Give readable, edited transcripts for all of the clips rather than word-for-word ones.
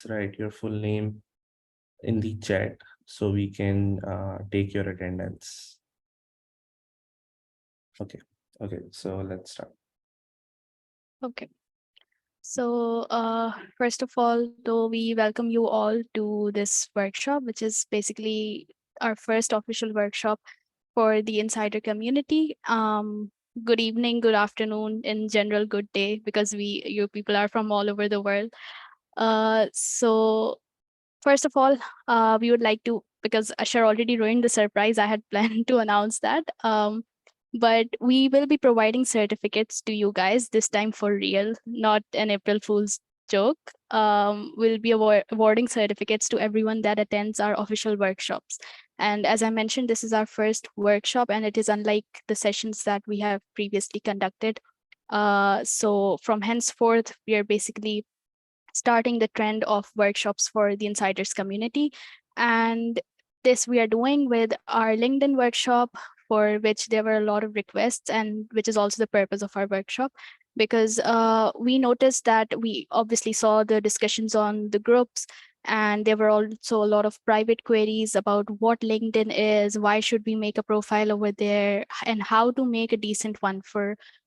write your full name in the chat so we can take your attendance. Okay. Okay. So let's start. Okay. So, first of all, though, we welcome you all to this workshop, which is basically our first official workshop for the insider community. Good evening, good afternoon, in general, good day, because you people are from all over the world. So first of all, we would like to, because Asher already ruined the surprise, I had planned to announce that. But we will be providing certificates to you guys this time for real, not an April Fool's joke. We'll be awarding certificates to everyone that attends our official workshops. And as I mentioned, this is our first workshop, and it is unlike the sessions that we have previously conducted. So from henceforth, we are basically starting the trend of workshops for the insiders community. And this we are doing with our LinkedIn workshop, for which there were a lot of requests, and which is also the purpose of our workshop. Because we noticed that we obviously saw the discussions on the groups, and there were also a lot of private queries about what LinkedIn is, why should we make a profile over there, and how to make a decent one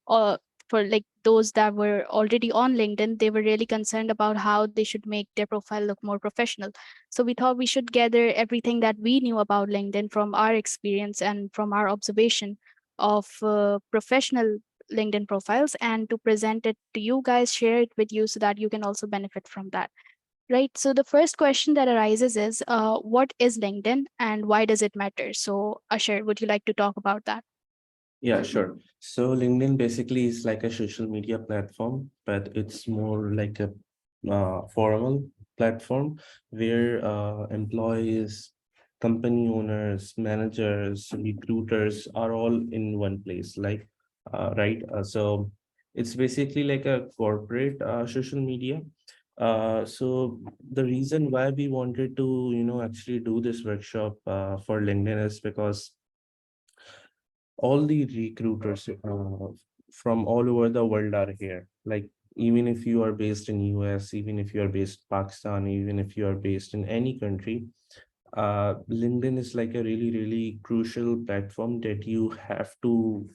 uh, for like those that were already on LinkedIn. They were really concerned about how they should make their profile look more professional. So we thought we should gather everything that we knew about LinkedIn from our experience and from our observation of professional LinkedIn profiles, and to present it to you guys, share it with you so that you can also benefit from that. Right. So the first question that arises is, what is LinkedIn and why does it matter? So Asher, would you like to talk about that? Yeah, sure. So LinkedIn basically is like a social media platform, but it's more like a formal platform where employees, company owners, managers, recruiters are all in one place. Like, right? So it's basically like a corporate social media. So the reason why we wanted to, actually do this workshop for LinkedIn is because all the recruiters from all over the world are here. Like, even if you are based in US, even if you are based in Pakistan, even if you are based in any country, LinkedIn is like a really, really crucial platform that you have to,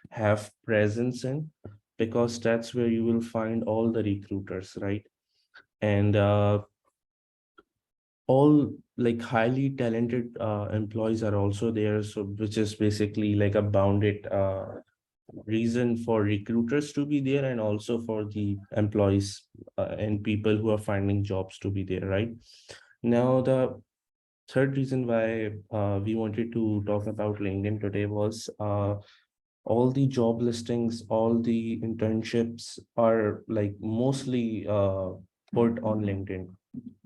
have presence in, because that's where you will find all the recruiters, right? And all like highly talented employees are also there, so which is basically like a bounded reason for recruiters to be there, and also for the employees and people who are finding jobs to be there, right? Now, the third reason why we wanted to talk about LinkedIn today was all the job listings, all the internships are like mostly put on LinkedIn.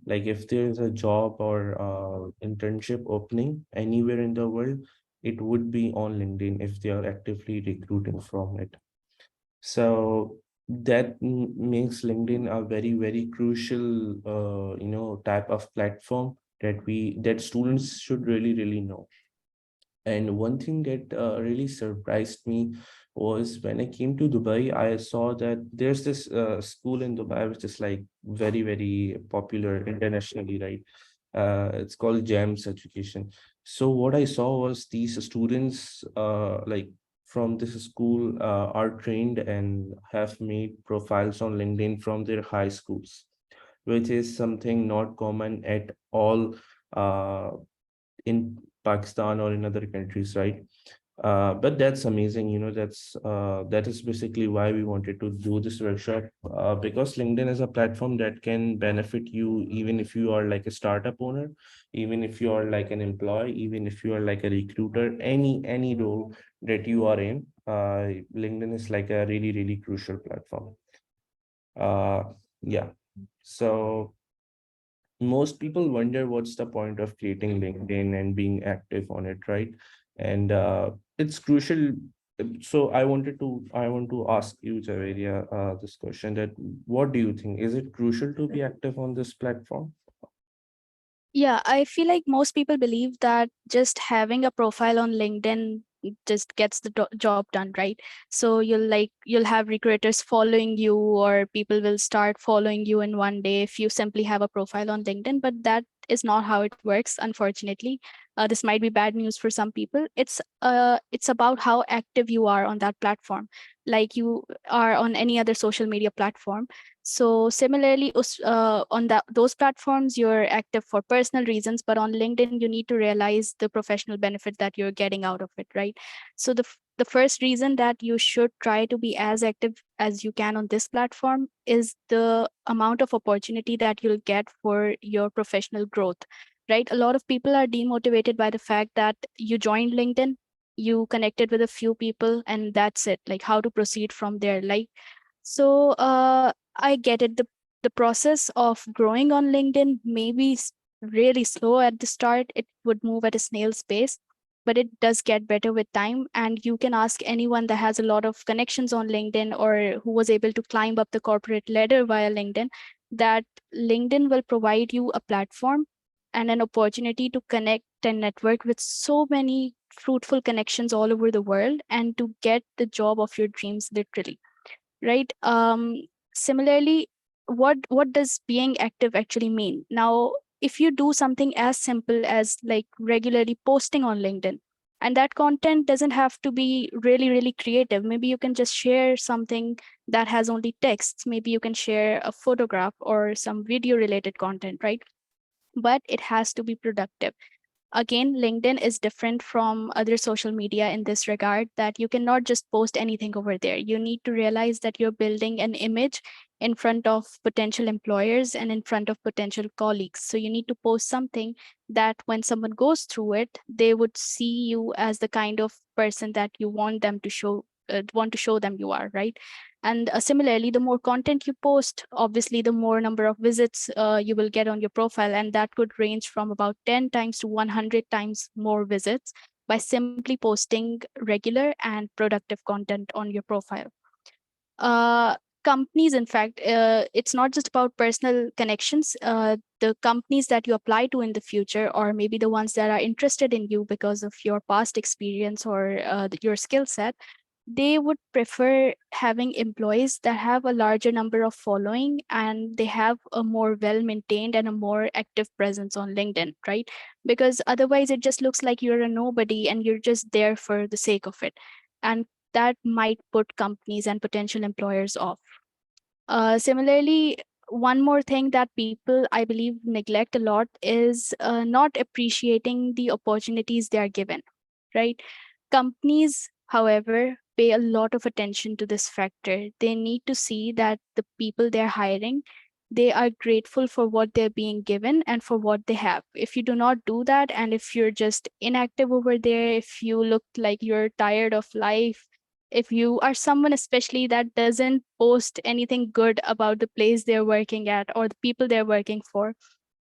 Like, if there's a job or internship opening anywhere in the world, it would be on LinkedIn if they are actively recruiting from it. So that makes LinkedIn a very, very crucial, type of platform that students should really, really know. And one thing that really surprised me was when I came to Dubai, I saw that there's this school in Dubai which is like very, very popular internationally, right? It's called GEMS Education. So what I saw was these students, like from this school, are trained and have made profiles on LinkedIn from their high schools, which is something not common at all in Pakistan or in other countries, right? But that's amazing. That is basically why we wanted to do this workshop, because LinkedIn is a platform that can benefit you even if you are like a startup owner, even if you are like an employee, even if you are like a recruiter, any role that you are in. LinkedIn is like a really, really crucial platform. Uh, yeah. So most people wonder what's the point of creating LinkedIn and being active on it, right? And it's crucial. So I want to ask you, Javeria, this question: that what do you think? Is it crucial to be active on this platform? Yeah, I feel like most people believe that just having a profile on LinkedIn just gets the job done, right? So you'll have recruiters following you, or people will start following you in one day if you simply have a profile on LinkedIn. But that is not how it works, unfortunately. This might be bad news for some people. It's about how active you are on that platform, like you are on any other social media platform. So similarly, on those platforms, you're active for personal reasons, but on LinkedIn, you need to realize the professional benefit that you're getting out of it, right? So the first reason that you should try to be as active as you can on this platform is the amount of opportunity that you'll get for your professional growth, right? A lot of people are demotivated by the fact that you joined LinkedIn, you connected with a few people, and that's it. Like, how to proceed from there? Like, so I get it. The process of growing on LinkedIn may be really slow at the start. It would move at a snail's pace, but it does get better with time. And you can ask anyone that has a lot of connections on LinkedIn, or who was able to climb up the corporate ladder via LinkedIn, that LinkedIn will provide you a platform and an opportunity to connect and network with so many fruitful connections all over the world, and to get the job of your dreams, literally, right? Similarly, what does being active actually mean? Now, if you do something as simple as like regularly posting on LinkedIn, and that content doesn't have to be really really creative. Maybe you can just share something that has only texts. Maybe you can share a photograph or some video related content, right? But it has to be productive. Again, LinkedIn is different from other social media in this regard, that you cannot just post anything over there. You need to realize that you're building an image in front of potential employers and in front of potential colleagues. So you need to post something that when someone goes through it, they would see you as the kind of person that you want them to show them you are, right? And similarly, the more content you post, obviously the more number of visits you will get on your profile, and that could range from about 10 times to 100 times more visits by simply posting regular and productive content on your profile. uh, Companies, in fact, it's not just about personal connections. The companies that you apply to in the future, or maybe the ones that are interested in you because of your past experience or your skill set, they would prefer having employees that have a larger number of following, and they have a more well maintained and a more active presence on LinkedIn, right? Because otherwise it just looks like you're a nobody and you're just there for the sake of it, and that might put companies and potential employers off. Similarly, one more thing that people, I believe, neglect a lot is not appreciating the opportunities they are given, right? Companies, however, pay a lot of attention to this factor. They need to see that the people they're hiring, they are grateful for what they're being given and for what they have. If you do not do that, and if you're just inactive over there, if you look like you're tired of life, if you are someone especially that doesn't post anything good about the place they're working at or the people they're working for,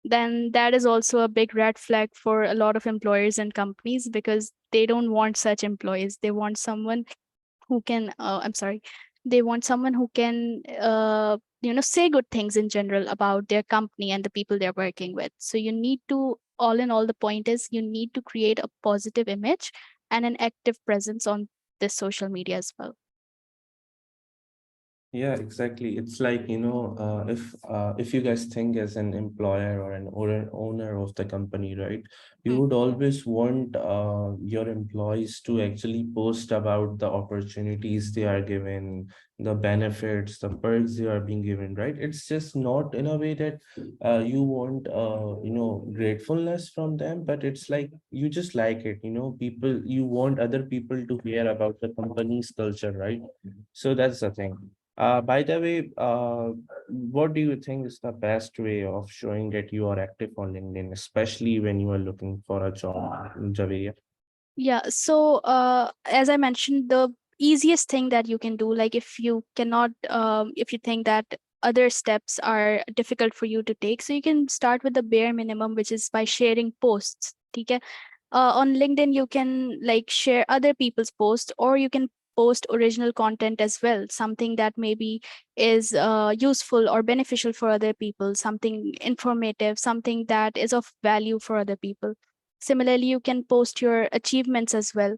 then that is also a big red flag for a lot of employers and companies, because they don't want such employees. They want someone who can I'm sorry, they want someone who can say good things in general about their company and the people they're working with. So you need to, all in all, the point is you need to create a positive image and an active presence on this social media as well. Yeah, exactly. It's like, if you guys think as an employer or an owner of the company, right? You Mm. would always want your employees to actually post about the opportunities they are given, the benefits, the perks they are being given, right? It's just not in a way that you want gratefulness from them, but it's like you just like it, people, you want other people to hear about the company's culture, right? So that's the thing. By the way, what do you think is the best way of showing that you are active on LinkedIn, especially when you are looking for a job, Javier? Yeah, so as I mentioned, the easiest thing that you can do, like if you cannot, if you think that other steps are difficult for you to take, so you can start with the bare minimum, which is by sharing posts. Okay? On LinkedIn, you can like share other people's posts, or you can post original content as well, something that maybe is useful or beneficial for other people, something informative, something that is of value for other people. Similarly, you can post your achievements as well.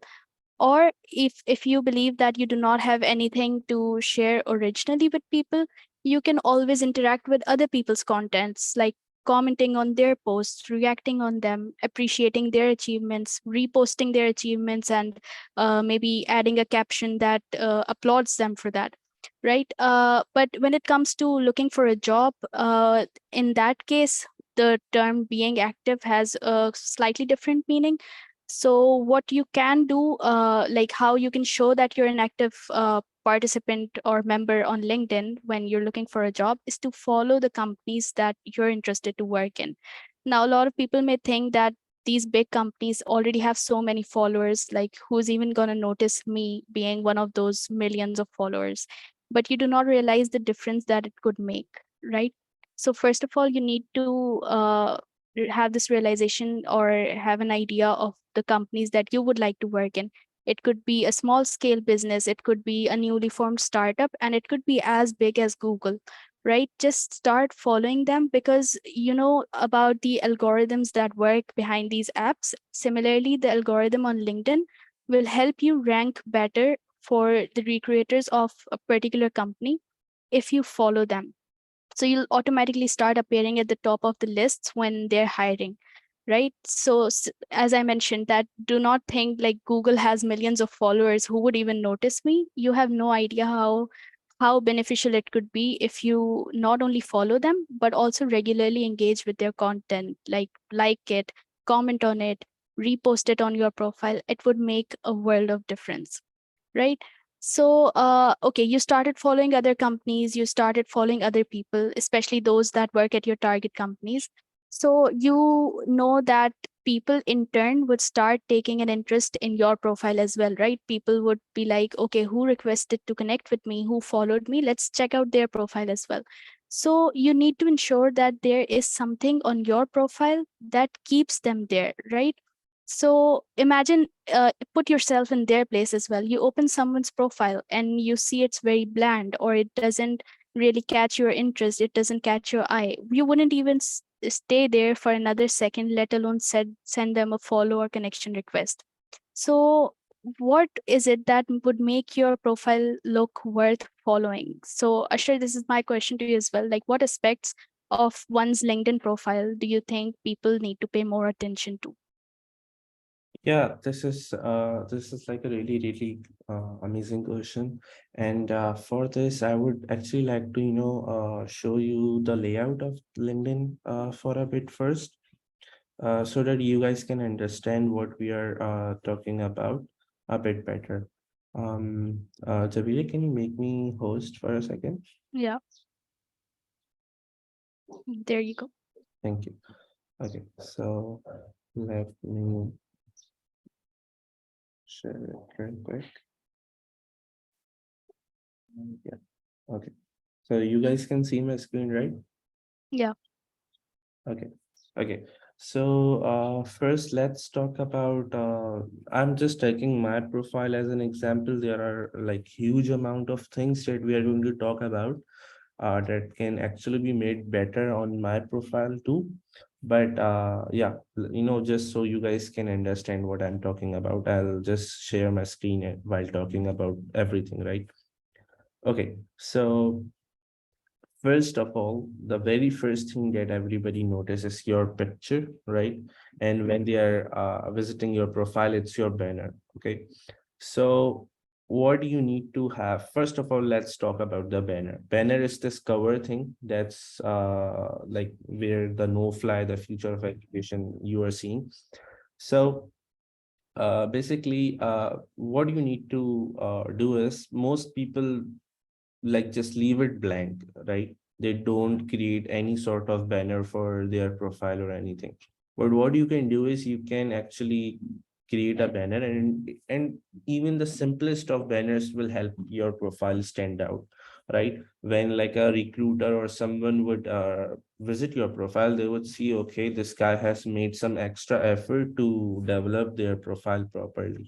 Or if you believe that you do not have anything to share originally with people, you can always interact with other people's contents, like commenting on their posts, reacting on them, appreciating their achievements, reposting their achievements, and maybe adding a caption that applauds them for that, right? But when it comes to looking for a job, in that case, the term being active has a slightly different meaning. So what you can do, like how you can show that you're an active participant or member on LinkedIn when you're looking for a job, is to follow the companies that you're interested to work in. Now, a lot of people may think that these big companies already have so many followers, like who's even going to notice me being one of those millions of followers? But you do not realize the difference that it could make, right? So first of all, you need to have this realization or have an idea of the companies that you would like to work in. It could be a small scale business, it could be a newly formed startup, and it could be as big as Google, right? Just start following them because you know about the algorithms that work behind these apps. Similarly, the algorithm on LinkedIn will help you rank better for the recruiters of a particular company if you follow them. So you'll automatically start appearing at the top of the lists when they're hiring, right? So as I mentioned, that do not think like Google has millions of followers who would even notice me. You have no idea how beneficial it could be if you not only follow them but also regularly engage with their content, like it, comment on it, repost it on your profile. It would make a world of difference, right? So okay, you started following other companies, you started following other people, especially those that work at your target companies. So you know that people in turn would start taking an interest in your profile as well, right? People would be like, okay, who requested to connect with me, who followed me, let's check out their profile as well. So you need to ensure that there is something on your profile that keeps them there, right? So imagine, put yourself in their place as well. You open someone's profile and you see it's very bland, or it doesn't really catch your interest, it doesn't catch your eye. You wouldn't even stay there for another second, let alone send them a follow or connection request. So what is it that would make your profile look worth following? So Ashar, this is my question to you as well. Like, what aspects of one's LinkedIn profile do you think people need to pay more attention to? Yeah, this is like a really amazing question. And for this, I would actually like to, show you the layout of LinkedIn for a bit first, so that you guys can understand what we are talking about a bit better. Javier, can you make me host for a second? Yeah, there you go. Thank you. Okay, so let me share it real quick. Yeah, okay. So you guys can see my screen, right? Yeah. Okay. Okay. So first let's talk about I'm just taking my profile as an example. There are like huge amount of things that we are going to talk about that can actually be made better on my profile too. But yeah, just so you guys can understand what I'm talking about, I'll just share my screen while talking about everything, right? Okay, so first of all, the very first thing that everybody notices is your picture, right? And when they are visiting your profile, it's your banner. Okay. So what do you need to have? First of all, let's talk about the banner. Banner is this cover thing that's like where the no fly, the future of education you are seeing. So basically, what you need to do is most people like just leave it blank, right? They don't create any sort of banner for their profile or anything. But what you can do is you can actually create a banner, and even the simplest of banners will help your profile stand out, right? When like a recruiter or someone would visit your profile, they would see, okay, this guy has made some extra effort to develop their profile properly.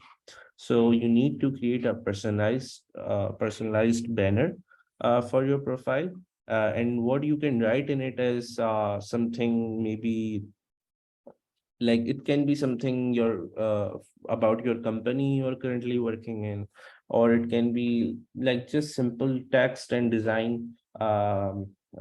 So you need to create a personalized banner for your profile. And what you can write in it is something maybe like it can be something about your company you're currently working in, or it can be like just simple text and design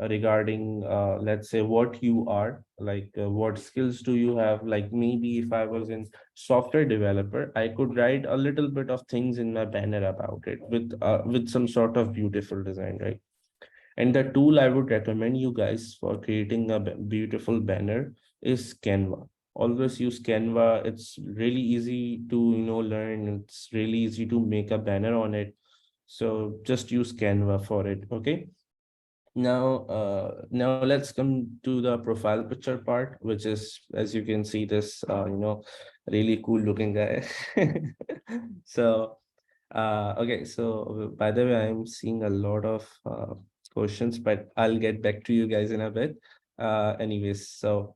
regarding let's say what you are like, what skills do you have. Like maybe if I was in software developer, I could write a little bit of things in my banner about it with some sort of beautiful design, right? And the tool I would recommend you guys for creating a beautiful banner is Canva. Always use Canva. It's really easy to, learn. It's really easy to make a banner on it. So just use Canva for it. Okay. Now let's come to the profile picture part, which is, as you can see, this, really cool looking guy. So okay, so by the way, I'm seeing a lot of questions, but I'll get back to you guys in a bit. Anyways, so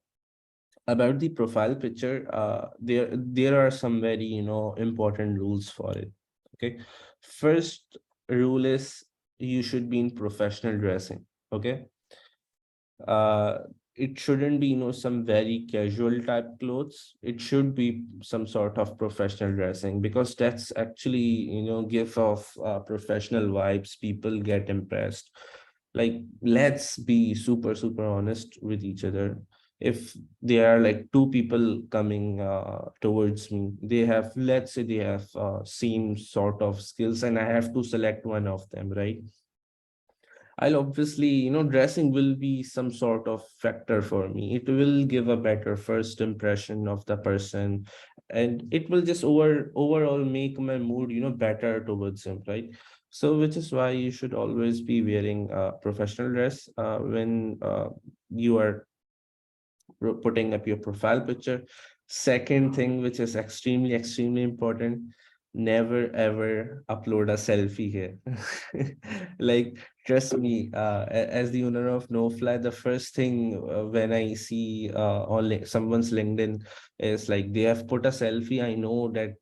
about the profile picture, there are some very, important rules for it. Okay, first rule is you should be in professional dressing. Okay, uh it shouldn't be, some very casual type clothes. It should be some sort of professional dressing, because that's actually, give off professional vibes. People get impressed. Like, let's be super honest with each other. If there are like two people coming towards me, they have, let's say they have same sort of skills, and I have to select one of them, right? I'll obviously, dressing will be some sort of factor for me. It will give a better first impression of the person, and it will just overall make my mood, better towards him, right? So, which is why you should always be wearing professional dress when you are putting up your profile picture. Second thing, which is extremely important, never ever upload a selfie here. Like, trust me, as the owner of Knowfly, the first thing when I see on someone's LinkedIn is like they have put a selfie. I know that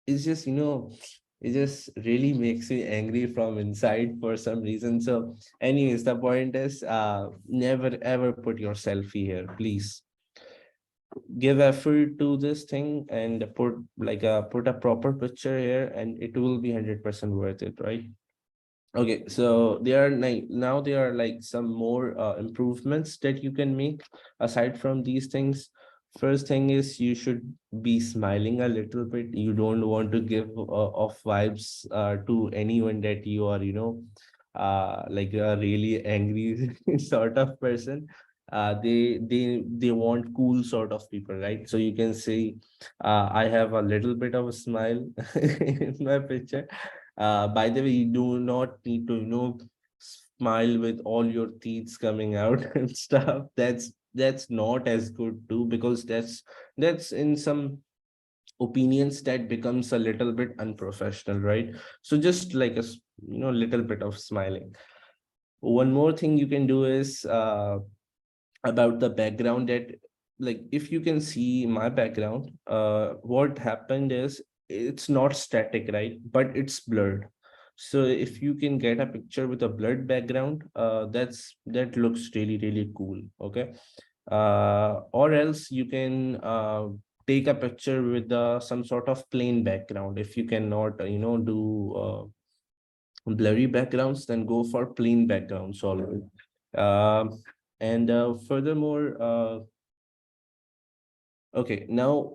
it's just, it just really makes me angry from inside for some reason. So, anyways, the point is, never ever put your selfie here, please. Give effort to this thing and put a proper picture here, and it will be 100% worth it, right? Okay, so there are like some more improvements that you can make aside from these things. First thing is you should be smiling a little bit. You don't want to give off vibes to anyone that you are, like a really angry sort of person. They want cool sort of people, right? So you can say, I have a little bit of a smile in my picture. By the way, you do not need to, smile with all your teeth coming out and stuff. That's not as good too, because that's in some opinions that becomes a little bit unprofessional, right? So just like little bit of smiling. One more thing you can do is about the background, that like if you can see my background, what happened is it's not static, right? But it's blurred. So if you can get a picture with a blurred background, that looks really cool. Okay. Or else you can take a picture with some sort of plain background. If you cannot do blurry backgrounds, then go for plain backgrounds always. And furthermore, okay, now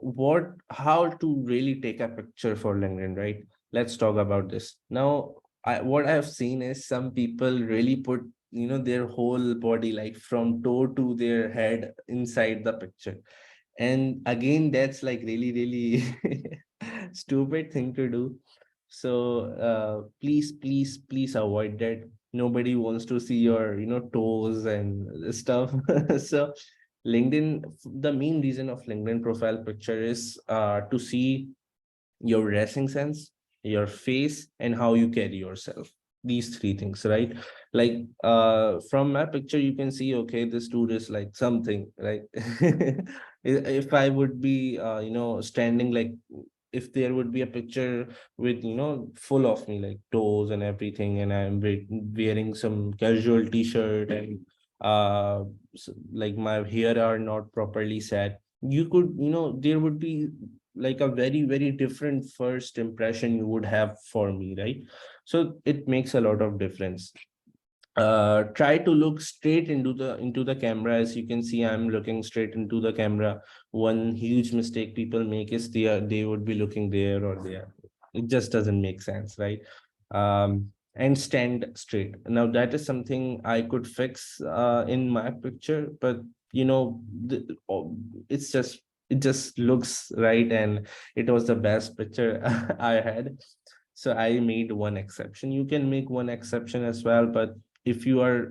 how to really take a picture for LinkedIn, right? Let's talk about this. Now, what I have seen is some people really put, their whole body, like from toe to their head inside the picture. And again, that's like really stupid thing to do. So please avoid that. Nobody wants to see your, toes and stuff. So LinkedIn, the main reason of LinkedIn profile picture is to see your dressing sense, your face, and how you carry yourself. These three things, right? Like from my picture, you can see, okay, this dude is like something, right? If I would be, standing like, if there would be a picture with, full of me, like toes and everything, and I'm wearing some casual t-shirt, and like my hair are not properly set, you could, there would be like a very, very different first impression you would have for me, right? So it makes a lot of difference. Try to look straight into the camera. As you can see, I'm looking straight into the camera. One huge mistake people make is they would be looking there or there. It just doesn't make sense, right? And stand straight. Now that is something I could fix in my picture, but it's just, it just looks right, and it was the best picture I had. So I made one exception. You can make one exception as well, but if you are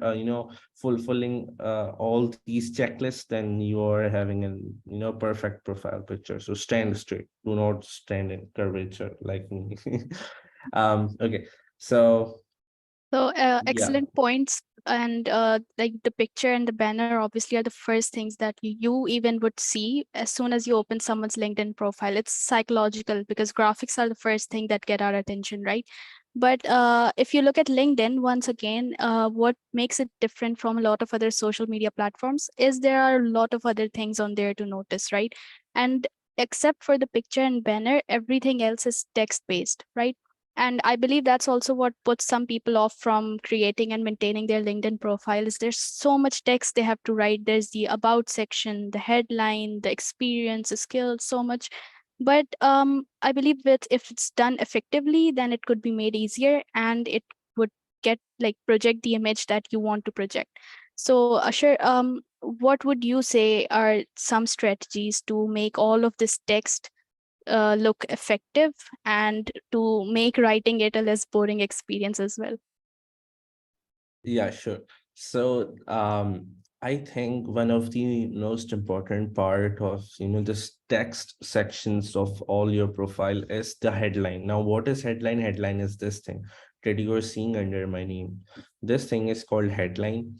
fulfilling all these checklists, then you are having an perfect profile picture. So stand straight, do not stand in curvature like me. Okay, so So, yeah. excellent points. And like the picture and the banner obviously are the first things that you even would see as soon as you open someone's LinkedIn profile. It's psychological because graphics are the first thing that get our attention, right? But if you look at LinkedIn, once again, what makes it different from a lot of other social media platforms is there are a lot of other things on there to notice, right? And except for the picture and banner, everything else is text based, right? And I believe that's also what puts some people off from creating and maintaining their LinkedIn profile is there's so much text they have to write. There's the about section, the headline, the experience, the skills, so much. But I believe that if it's done effectively, then it could be made easier and it would get like project the image that you want to project. So Asher, what would you say are some strategies to make all of this text look effective and to make writing it a less boring experience as well? Yeah, sure. So, I think one of the most important part of, this text sections of all your profile is the headline. Now, what is headline? Headline is this thing that you are seeing under my name. This thing is called headline.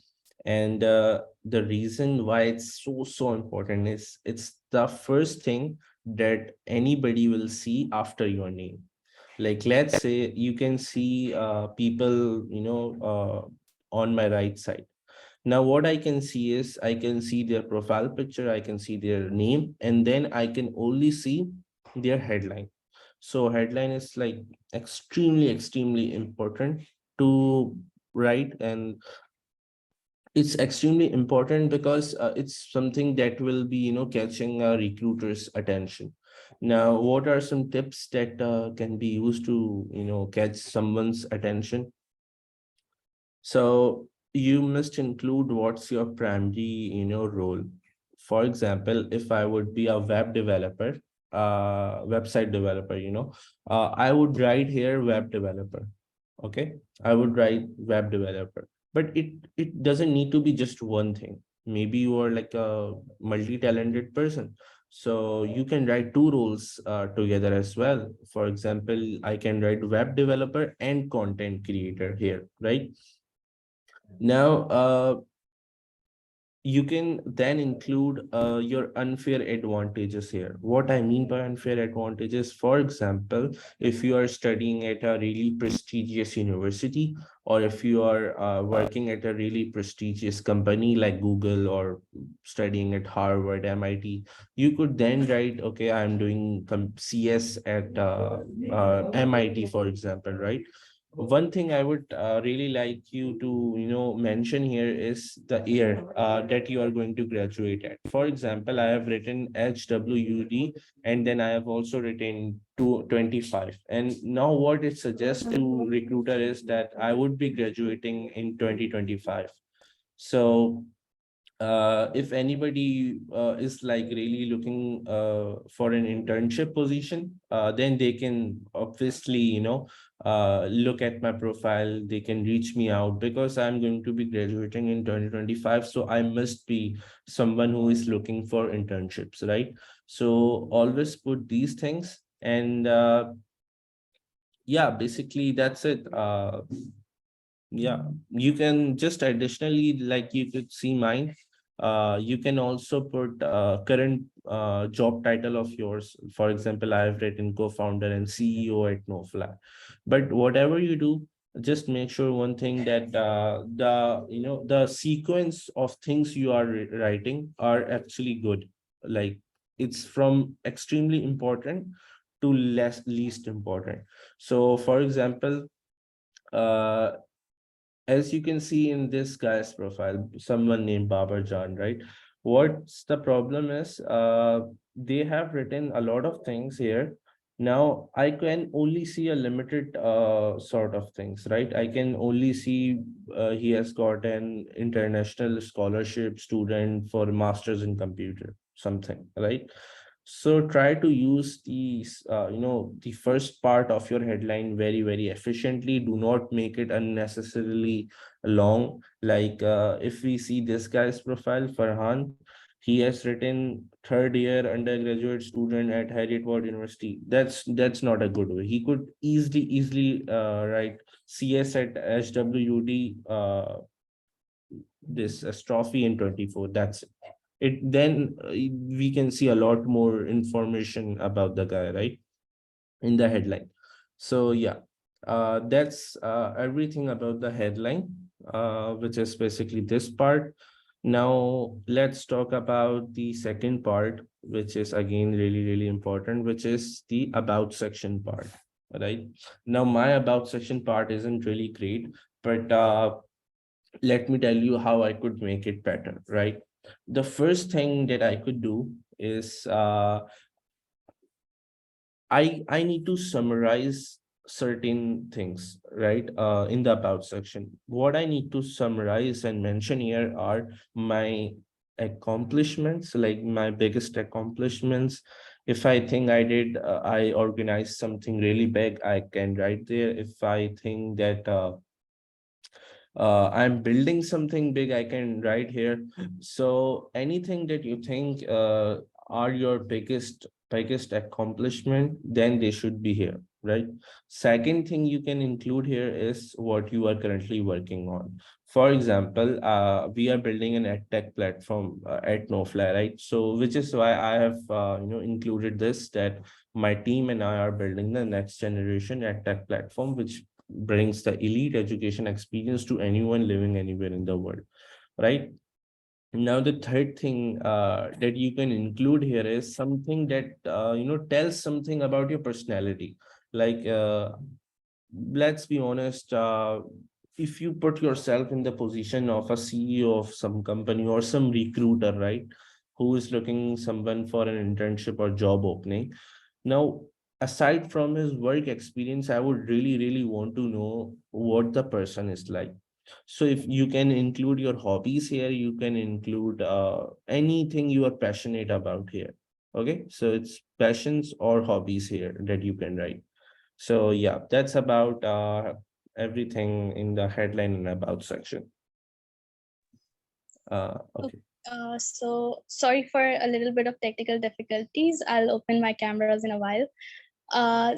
And the reason why it's so important is it's the first thing that anybody will see after your name. Like, let's say you can see people, on my right side. Now what I can see is I can see their profile picture, I can see their name, and then I can only see their headline. So headline is like extremely important to write, and it's extremely important because it's something that will be catching a recruiter's attention. Now what are some tips that can be used to catch someone's attention? So you must include what's your primary, role. For example, if I would be a web developer, website developer, I would write here web developer. Okay, I would write web developer, but it doesn't need to be just one thing. Maybe you are like a multi-talented person, so you can write two roles together as well. For example, I can write web developer and content creator here, right? Now, you can then include your unfair advantages here. What I mean by unfair advantages, for example, if you are studying at a really prestigious university, or if you are working at a really prestigious company like Google, or studying at Harvard, MIT, you could then write, okay, I'm doing CS at MIT, for example, right? One thing I would really like you to mention here is the year that you are going to graduate at. For example, I have written HWUD, and then I have also written 25. And now what it suggests to recruiter is that I would be graduating in 2025. So if anybody is like really looking for an internship position, then they can obviously look at my profile. They can reach me out because I'm going to be graduating in 2025, so I must be someone who is looking for internships, right? So always put these things. And yeah, basically that's it. Yeah, you can just additionally, like you could see mine. You can also put current job title of yours. For example, I have written co-founder and CEO at Knowfly. But whatever you do, just make sure one thing, that the sequence of things you are writing are actually good. Like it's from extremely important to least important. So for example, uh as you can see in this guy's profile, someone named Babar Jan, right? What's the problem is, they have written a lot of things here. Now I can only see a limited sort of things, right? I can only see he has got an international scholarship student for masters in computer, something, right? So try to use these, the first part of your headline very, very efficiently. Do not make it unnecessarily long. Like if we see this guy's profile, Farhan, he has written third year undergraduate student at Harriet Ward University. That's not a good way. He could easily write CS at HWUD, this trophy in 24. That's it. Then we can see a lot more information about the guy, right, in the headline. So yeah, that's everything about the headline, which is basically this part. Now let's talk about the second part, which is again really, really important, which is the about section part, right? Now my about section part isn't really great, but let me tell you how I could make it better, right? The first thing that I could do is, I need to summarize certain things, right? In the about section. What I need to summarize and mention here are my accomplishments, like my biggest accomplishments. If I think I organized something really big, I can write there. If I think that I'm building something big, I can write here. So anything that you think are your biggest accomplishment, then they should be here, right? Second thing you can include here is what you are currently working on. For example, we are building an edtech platform at Knowfly, right? So which is why I have included this, that my team and I are building the next generation edtech platform, which brings the elite education experience to anyone living anywhere in the world, right? Now the third thing that you can include here is something that tells something about your personality. Like let's be honest, if you put yourself in the position of a CEO of some company or some recruiter, right, who is looking someone for an internship or job opening. Now, aside from his work experience, I would really, really want to know what the person is like. So if you can include your hobbies here, you can include anything you are passionate about here. Okay, so it's passions or hobbies here that you can write. So yeah, that's about everything in the headline and about section. Okay. Okay. So sorry for a little bit of technical difficulties. I'll open my cameras in a while.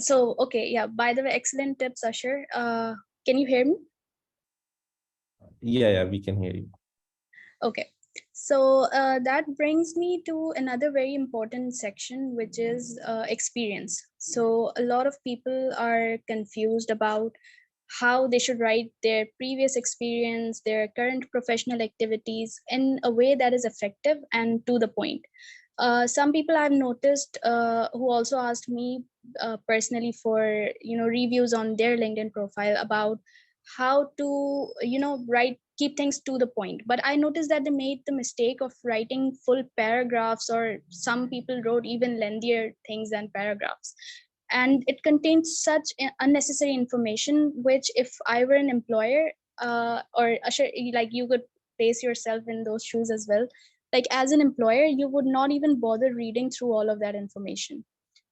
So okay, yeah. By the way, excellent tips, Usher. Can you hear me? Yeah, yeah, we can hear you. Okay. So that brings me to another very important section, which is experience. So a lot of people are confused about how they should write their previous experience, their current professional activities in a way that is effective and to the point. Some people I've noticed who also asked me personally for reviews on their LinkedIn profile about how to write keep things to the point. But I noticed that they made the mistake of writing full paragraphs, or some people wrote even lengthier things than paragraphs, and it contains such unnecessary information, which if I were an employer, or Ashar, like you could place yourself in those shoes as well. Like as an employer, you would not even bother reading through all of that information.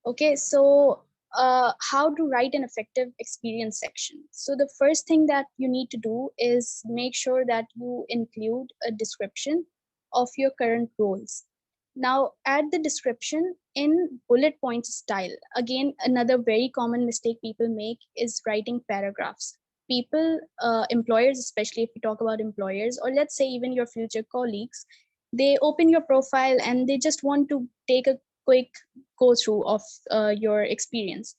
Okay, so how to write an effective experience section. So the first thing that you need to do is make sure that you include a description of your current roles. Now, add the description in bullet points style. Again, another very common mistake people make is writing paragraphs. People, employers, especially if we talk about employers, or let's say even your future colleagues, they open your profile and they just want to take a quick go through of your experience.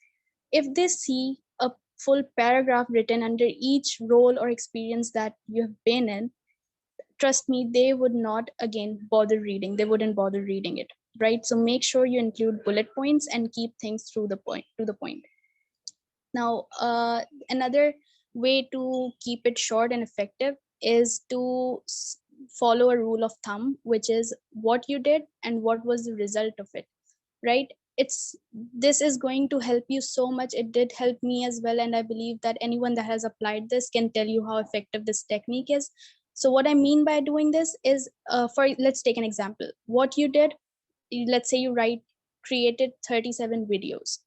If they see a full paragraph written under each role or experience that you have been in, trust me, they would not again bother reading. They wouldn't bother reading it. right? So make sure you include bullet points and keep things through the point to the point. Now, another way to keep it short and effective is to follow a rule of thumb, which is what you did and what was the result of it, right? It's This is going to help you so much. It did help me as well, and I believe that anyone that has applied this can tell you how effective this technique is. So what I mean by doing this is, for let's take an example. What you did, let's say you created 37 videos,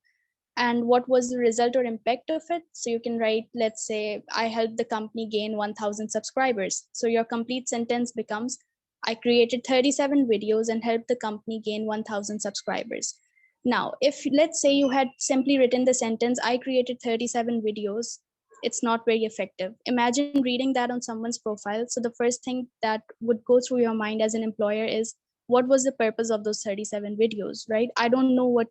and what was the result or impact of it. So you can write, let's say, I helped the company gain 1000 subscribers. So your complete sentence becomes, I created 37 videos and helped the company gain 1000 subscribers. Now, if let's say you had simply written the sentence, I created 37 videos, it's not very effective. Imagine reading that on someone's profile. So the first thing that would go through your mind as an employer is, what was the purpose of those 37 videos, right? I don't know what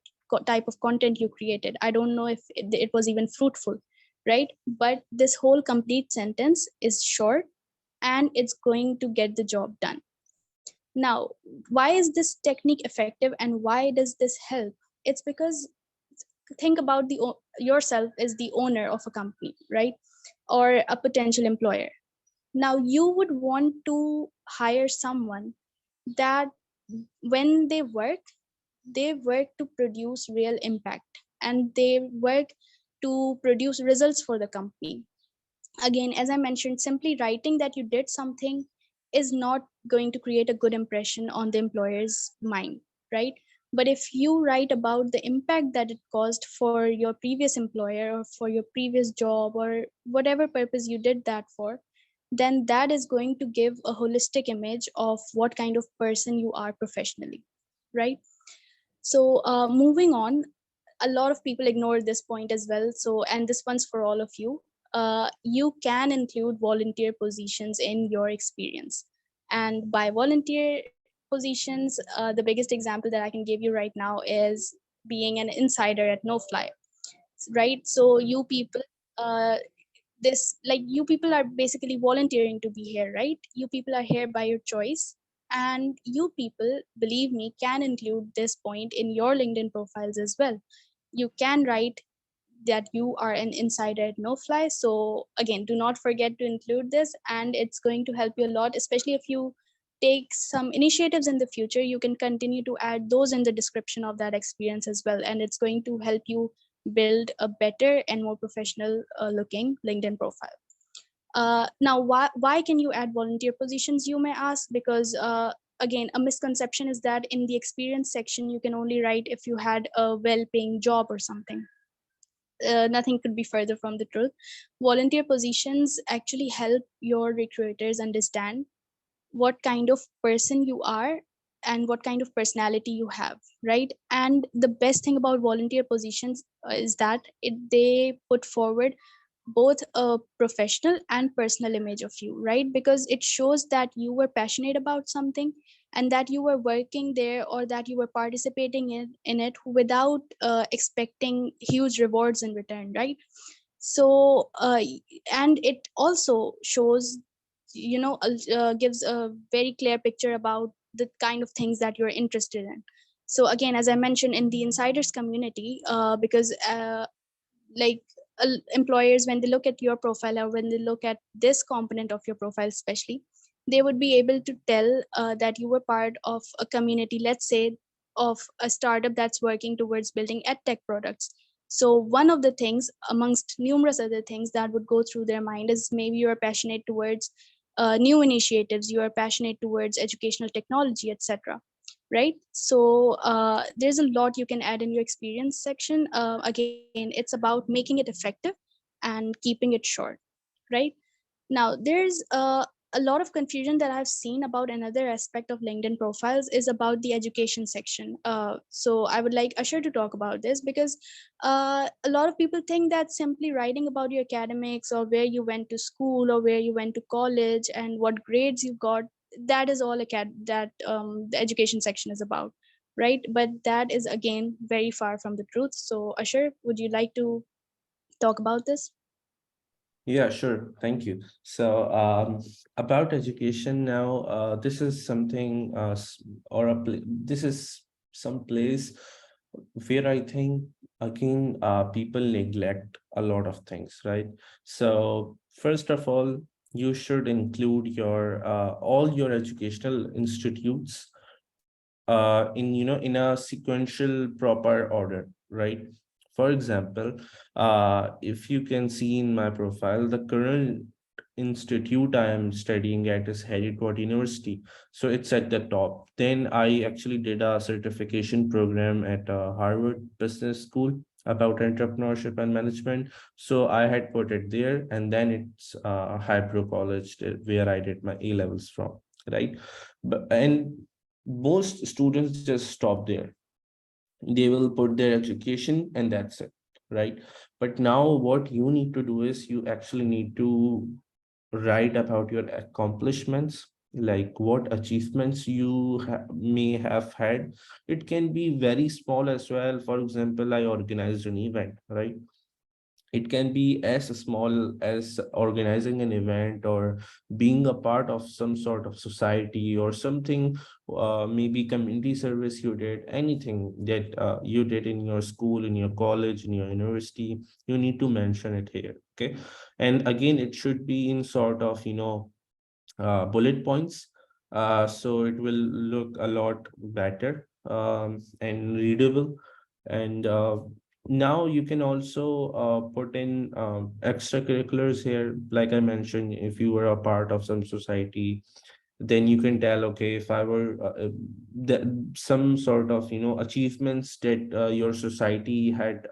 type of content you created. I don't know if it was even fruitful, right? But this whole complete sentence is short and it's going to get the job done. Now, why is this technique effective and why does this help? It's because, think about yourself as the owner of a company, right? Or a potential employer. Now, you would want to hire someone that when they work to produce real impact, and they work to produce results for the company. Again, as I mentioned, simply writing that you did something is not going to create a good impression on the employer's mind, right? But if you write about the impact that it caused for your previous employer or for your previous job or whatever purpose you did that for, then that is going to give a holistic image of what kind of person you are professionally, right? So, moving on, a lot of people ignore this point as well. So, and this one's for all of you. You can include volunteer positions in your experience. And by volunteer positions, the biggest example that I can give you right now is being an insider at Knowfly, right? So, you people, uh, this like you people are basically volunteering to be here, right? You people are here by your choice, and you people, believe me, can include this point in your LinkedIn profiles as well. You can write that you are an insider at Knowfly. So again, do not forget to include this, and it's going to help you a lot, especially if you take some initiatives in the future. You can continue to add those in the description of that experience as well, and it's going to help you build a better and more professional looking LinkedIn profile. Now, why can you add volunteer positions, you may ask? Because again, a misconception is that in the experience section you can only write if you had a well paying job or something. Nothing could be further from the truth. Volunteer positions actually help your recruiters understand what kind of person you are and what kind of personality you have, right? And the best thing about volunteer positions is that they put forward both a professional and personal image of you, right? Because it shows that you were passionate about something, and that you were working there, or that you were participating in it without expecting huge rewards in return, right? So and it also shows, gives a very clear picture about the kind of things that you're interested in. So again, as I mentioned, in the insiders community, because like employers, when they look at your profile, or when they look at this component of your profile especially, they would be able to tell that you were part of a community, let's say, of a startup that's working towards building edtech products. So one of the things amongst numerous other things that would go through their mind is, maybe you are passionate towards new initiatives, you are passionate towards educational technology, etc., right? So there's a lot you can add in your experience section. Again, it's about making it effective and keeping it short, right? Now, there's a lot of confusion that I've seen about another aspect of LinkedIn profiles is about the education section. So I would like Asher to talk about this, because a lot of people think that simply writing about your academics, or where you went to school, or where you went to college, and what grades you got, that is all that the education section is about, right? But that is again very far from the truth. So Asher, would you like to talk about this? Yeah, sure. Thank you. So, about education now, this is something, or this is some place where I think again people neglect a lot of things, right? So first of all, you should include your all your educational institutes in in a sequential proper order, right? For example, if you can see in my profile, the current institute I am studying at is Harvard University, so it's at the top. Then I actually did a certification program at Harvard Business School about entrepreneurship and management, so I had put it there. And then it's Hybro College, where I did my A levels from, right? But and most students just stop there. They will put their education and that's it, right? But now what you need to do is you actually need to write about your accomplishments, like what achievements you may have had. It can be very small as well. For example, I organized an event, right? It can be as small as organizing an event or being a part of some sort of society or something, maybe community service you did, anything that you did in your school, in your college, in your university. You need to mention it here, okay? And again, it should be in sort of, bullet points, so it will look a lot better and readable. And now you can also put in extracurriculars here. Like I mentioned, if you were a part of some society, then you can tell, okay, if I were some sort of achievements that your society had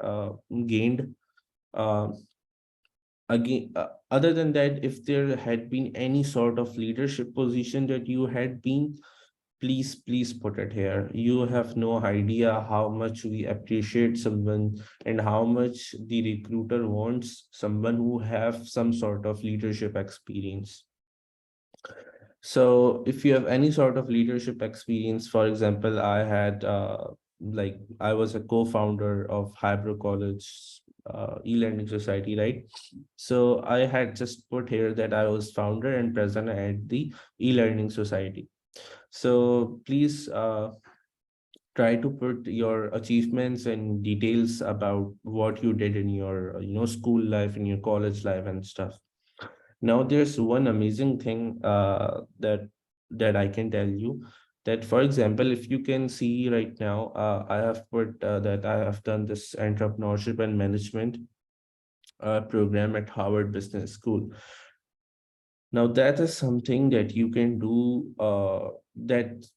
gained. uh, Again, other than that, if there had been any sort of leadership position that you had been, please put it here. You have no idea how much we appreciate someone and how much the recruiter wants someone who have some sort of leadership experience. So if you have any sort of leadership experience, for example, I had like I was a co-founder of Hybrid College e-learning society, right? So I had just put here that I was founder and president at the e-learning society. So please try to put your achievements and details about what you did in your school life, in your college life and stuff. Now, there's one amazing thing that I can tell you, that, for example, if you can see right now, I have put that I have done this entrepreneurship and management program at Harvard Business School. Now, that is something that you can do that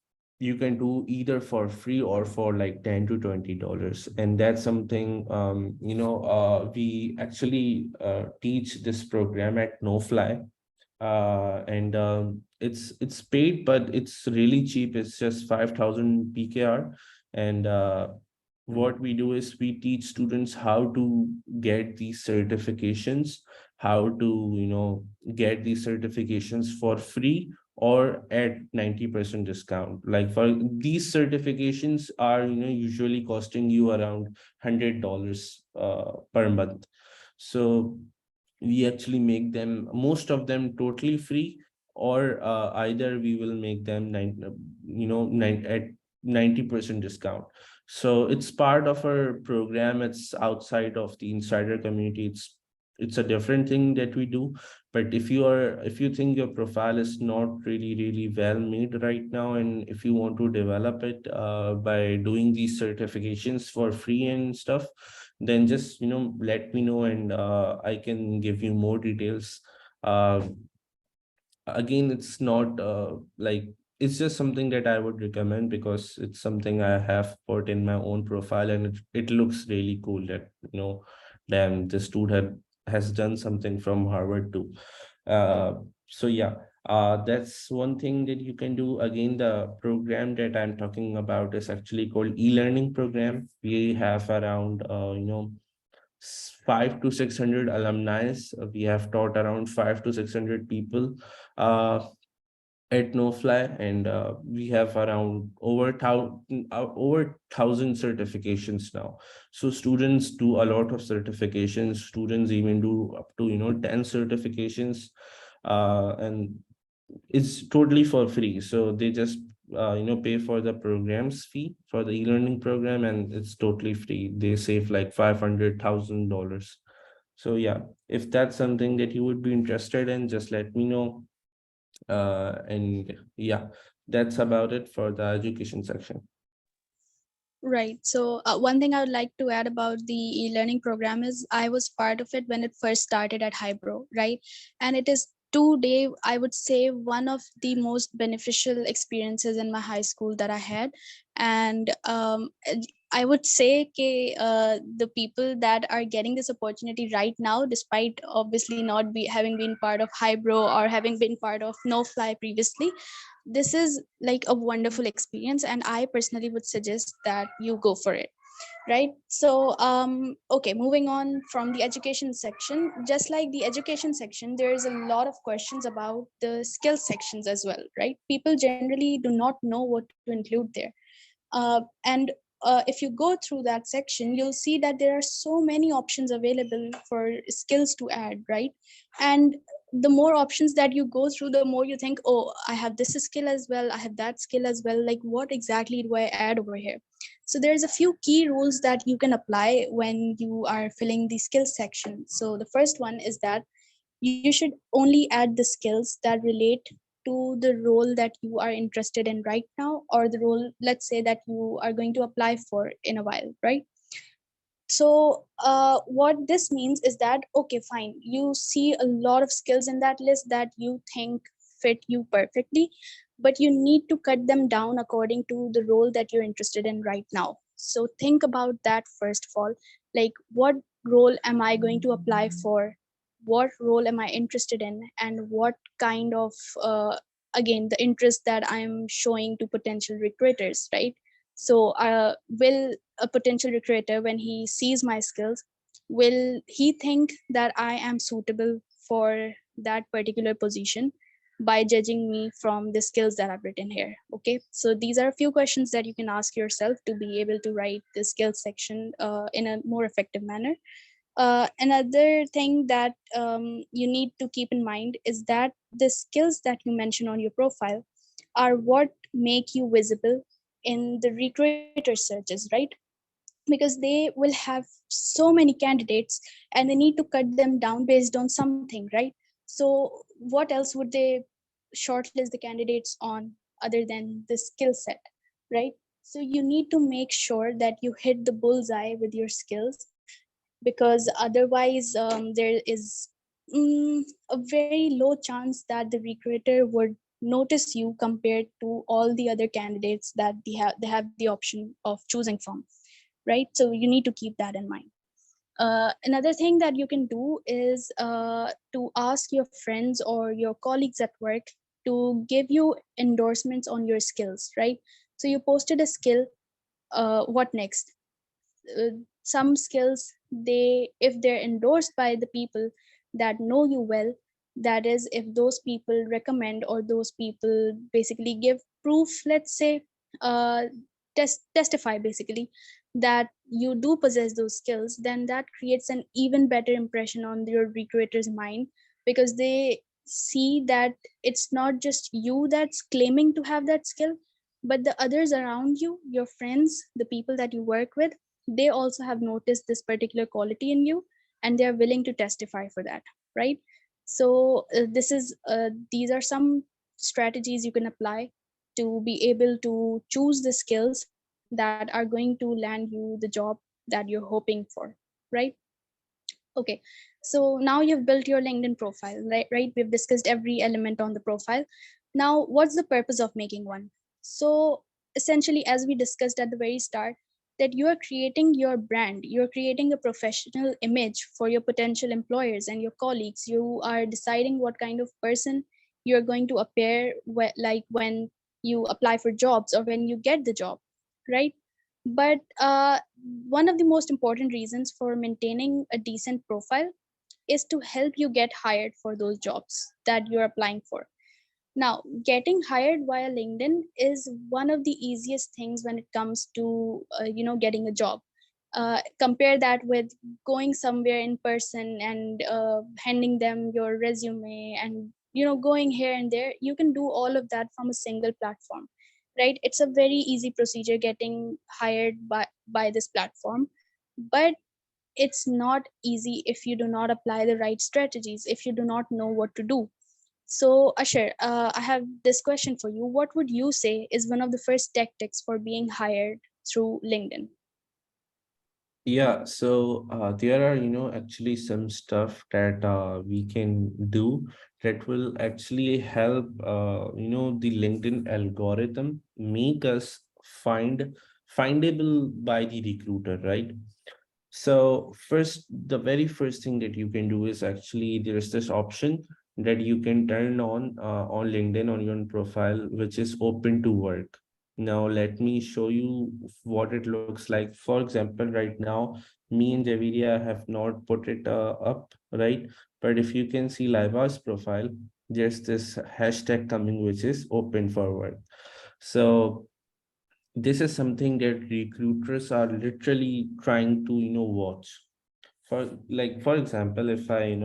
you can do either for free or for like $10 to $20. And that's something we actually teach this program at Knowfly. And it's paid, but it's really cheap. It's just 5,000 PKR. And what we do is we teach students how to get these certifications, how to get these certifications for free or at 90% discount. Like, for these certifications are usually costing you around $100 per month. So we actually make them, most of them, totally free, or either we will make them at 90% discount. So it's part of our program. It's outside of the insider community. It's a different thing that we do. But if you think your profile is not really well made right now, and if you want to develop it by doing these certifications for free and stuff, then just let me know, and I can give you more details. uh, Again, it's not like, it's just something that I would recommend because it's something I have put in my own profile, and it looks really cool that damn, this dude has done something from Harvard too. So yeah, that's one thing that you can do. Again, the program that I'm talking about is actually called e-learning program. We have around 5 to 600 alumni. We have taught around 5 to 600 people at Knowfly, and we have around over 1,000 certifications now. So students do a lot of certifications. Students even do up to 10 certifications, and it's totally for free. So they just pay for the program's fee for the e-learning program, and it's totally free. They save like $500,000. So yeah, if that's something that you would be interested in, just let me know. And yeah, that's about it for the education section. Right. So, one thing I would like to add about the e-learning program is I was part of it when it first started at Hybro, right? And it is today, I would say, one of the most beneficial experiences in my high school that I had. And I would say the people that are getting this opportunity right now, despite obviously not be having been part of Hybro or having been part of Knowfly previously, this is like a wonderful experience, and I personally would suggest that you go for it. Right. So okay, moving on from the education section, just like the education section, there is a lot of questions about the skill sections as well, right? People generally do not know what to include there. And if you go through that section, you'll see that there are so many options available for skills to add, right? And the more options that you go through, the more you think, oh, I have this skill as well, I have that skill as well. Like, what exactly do I add over here? So there's a few key rules that you can apply when you are filling the skills section. So the first one is that you should only add the skills that relate to the role that you are interested in right now, or the role, let's say, that you are going to apply for in a while, right? So what this means is that, okay, fine, you see a lot of skills in that list that you think fit you perfectly, but you need to cut them down according to the role that you're interested in right now. So think about that first of all. Like, what role am I going to apply for? What role am I interested in? And what kind of again, the interest that I'm showing to potential recruiters, right? So will a potential recruiter, when he sees my skills, will he think that I am suitable for that particular position by judging me from the skills that I've written here? Okay, so these are a few questions that you can ask yourself to be able to write the skills section in a more effective manner. Another thing that you need to keep in mind is that the skills that you mention on your profile are what make you visible in the recruiter searches, right? Because they will have so many candidates and they need to cut them down based on something, right? So what else would they shortlist the candidates on other than the skill set, right? So you need to make sure that you hit the bullseye with your skills, because otherwise there is a very low chance that the recruiter would notice you compared to all the other candidates that they have the option of choosing from, right? So you need to keep that in mind. Another thing that you can do is to ask your friends or your colleagues at work to give you endorsements on your skills, right? So you posted a skill, what next? Some skills, they, if they're endorsed by the people that know you well, that is, if those people recommend or those people basically give proof, let's say, uh, testify basically that you do possess those skills, then that creates an even better impression on your recruiter's mind, because they see that it's not just you that's claiming to have that skill, but the others around you, your friends, the people that you work with, they also have noticed this particular quality in you, and they are willing to testify for that, right? So these are some strategies you can apply to be able to choose the skills that are going to land you the job that you're hoping for, right? Okay, so now you've built your LinkedIn profile, right? Right, we've discussed every element on the profile. Now, what's the purpose of making one? So, essentially, as we discussed at the very start, that you are creating your brand, you're creating a professional image for your potential employers and your colleagues. You are deciding what kind of person you're going to appear, like when you apply for jobs or when you get the job, right? But one of the most important reasons for maintaining a decent profile is to help you get hired for those jobs that you're applying for. Now, getting hired via LinkedIn is one of the easiest things when it comes to getting a job. Compare that with going somewhere in person and handing them your resume and going here and there. You can do all of that from a single platform. right? It's a very easy procedure getting hired by this platform, but it's not easy if you do not apply the right strategies, if you do not know what to do. So, Asher, I have this question for you. What would you say is one of the first tactics for being hired through LinkedIn? Yeah, so there are, actually some stuff that we can do that will actually help, the LinkedIn algorithm make us findable by the recruiter, right? So first, the very first thing that you can do is actually there's this option that you can turn on LinkedIn on your profile, which is open to work. Now let me show you what it looks like. For example, right now, me and Javiria have not put it up, right? But if you can see Laiva's profile, there's this hashtag coming which is open for work. So this is something that recruiters are literally trying to watch. For example, if I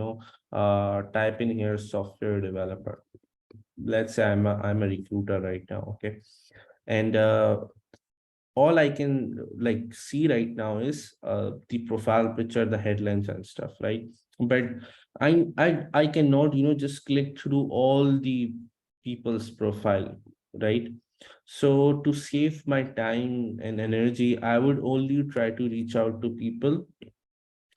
type in here software developer, let's say I'm a recruiter right now, okay, and all I can see right now is the profile picture, the headlines and stuff, right? But I cannot just click through all the people's profile, right? So to save my time and energy, I would only try to reach out to people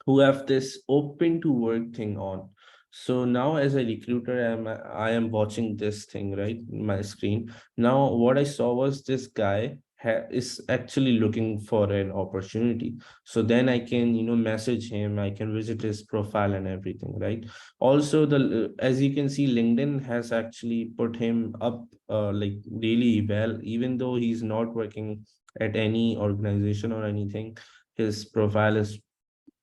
who have this open to work thing on. So now as a recruiter, I am watching this thing right in my screen. Now what I saw was this guy is actually looking for an opportunity. So then I can message him, I can visit his profile and everything, right? Also the as you can see, LinkedIn has actually put him up really well, even though he's not working at any organization or anything. His profile is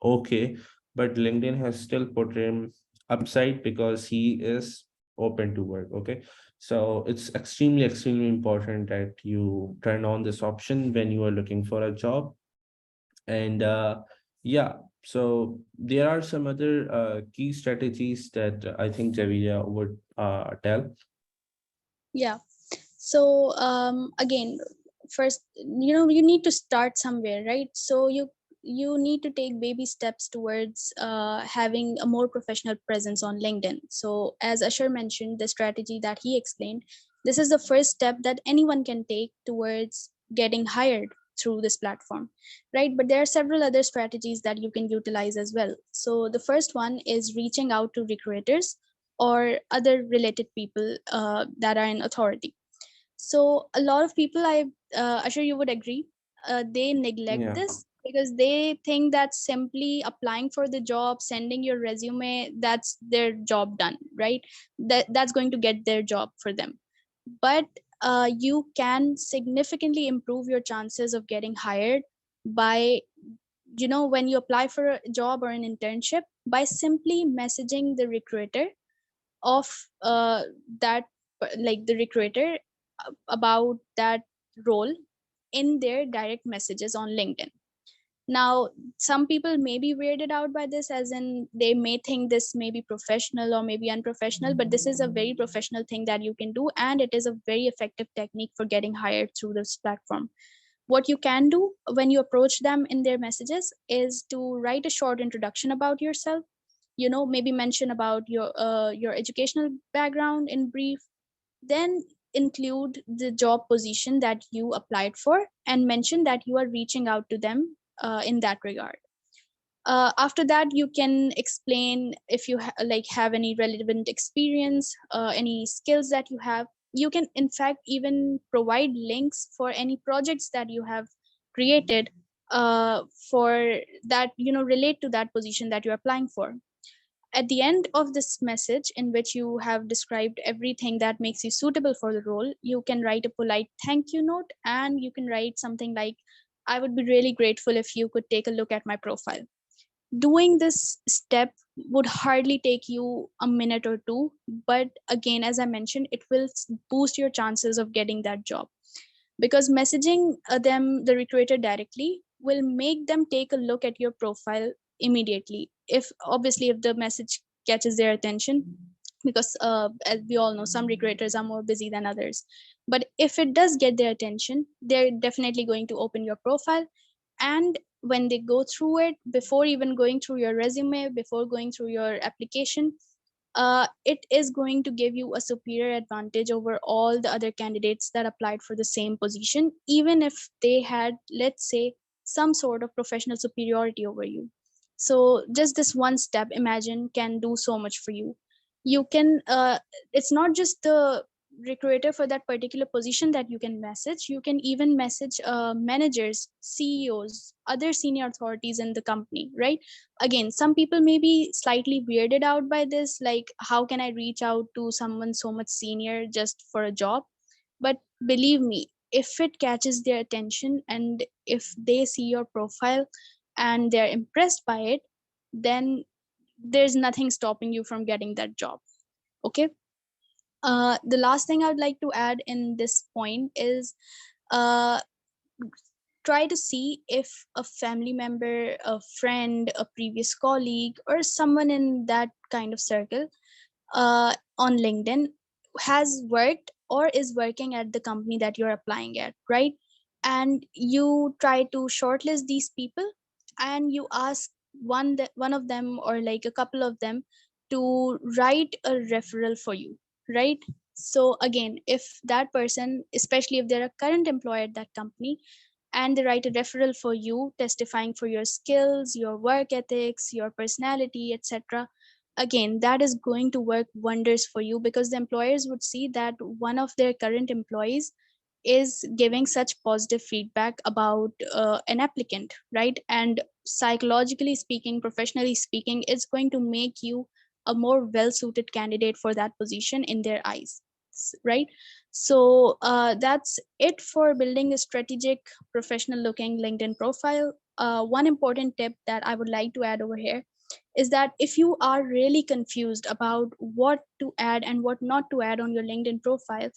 okay, but LinkedIn has still put him upside because he is open to work. Okay, so it's extremely important that you turn on this option when you are looking for a job. And yeah, so there are some other key strategies that I think Javier would tell. Yeah. So again, first, you need to start somewhere, right? So you need to take baby steps towards having a more professional presence on LinkedIn. So as Ashar mentioned, the strategy that he explained, this is the first step that anyone can take towards getting hired through this platform, right? But there are several other strategies that you can utilize as well. So the first one is reaching out to recruiters or other related people that are in authority. So a lot of people, I'm sure you would agree, they neglect Yeah. this because they think that simply applying for the job, sending your resume, that's their job done, right? That's going to get their job for them. But you can significantly improve your chances of getting hired by, when you apply for a job or an internship, by simply messaging the recruiter of that, like the recruiter, about that role in their direct messages on LinkedIn. Now, some people may be weirded out by this, as in they may think this may be professional or maybe unprofessional, but this is a very professional thing that you can do, and it is a very effective technique for getting hired through this platform. What you can do when you approach them in their messages is to write a short introduction about yourself, maybe mention about your educational background in brief, then include the job position that you applied for and mention that you are reaching out to them in that regard. After that, you can explain if you have any relevant experience, any skills that you have. You can in fact even provide links for any projects that you have created for that, relate to that position that you're applying for. At the end of this message, in which you have described everything that makes you suitable for the role, you can write a polite thank you note, and you can write something like, I would be really grateful if you could take a look at my profile. Doing this step would hardly take you a minute or two, but again, as I mentioned, it will boost your chances of getting that job, because messaging them, the recruiter, directly will make them take a look at your profile immediately, if obviously if the message catches their attention. because as we all know, some recruiters are more busy than others. But if it does get their attention, they're definitely going to open your profile. And when they go through it, before even going through your resume, before going through your application, it is going to give you a superior advantage over all the other candidates that applied for the same position, even if they had, let's say, some sort of professional superiority over you. So just this one step, imagine, can do so much for you. You can it's not just the recruiter for that particular position that you can message. You can even message managers, CEOs, other senior authorities in the company, right? Again, some people may be slightly weirded out by this, like, how can I reach out to someone so much senior just for a job? But believe me, if it catches their attention and if they see your profile and they're impressed by it, then there's nothing stopping you from getting that job. Okay. The last thing I would like to add in this point is, uh, try to see if a family member, a friend, a previous colleague, or someone in that kind of circle on LinkedIn has worked or is working at the company that you're applying at, right? And you try to shortlist these people, and you ask one of them, or like a couple of them, to write a referral for you, right? So again, if that person, especially if they're a current employee at that company, and they write a referral for you testifying for your skills, your work ethics, your personality, etc., again, that is going to work wonders for you, because the employers would see that one of their current employees is giving such positive feedback about an applicant, right? And psychologically speaking, professionally speaking, it's going to make you a more well suited candidate for that position in their eyes, right? So that's it for building a strategic, professional looking LinkedIn profile. One important tip that I would like to add over here is that if you are really confused about what to add and what not to add on your LinkedIn profile,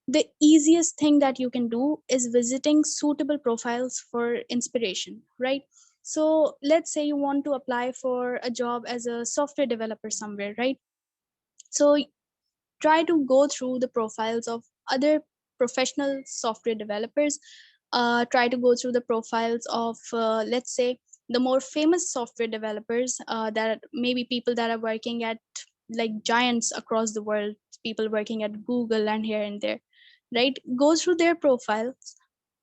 the easiest thing that you can do is visiting suitable profiles for inspiration, right? So let's say you want to apply for a job as a software developer somewhere, right? So try to go through the profiles of other professional software developers. Try to go through the profiles of, let's say, the more famous software developers, that maybe people that are working at like giants across the world, people working at Google and here and there, right? Go through their profiles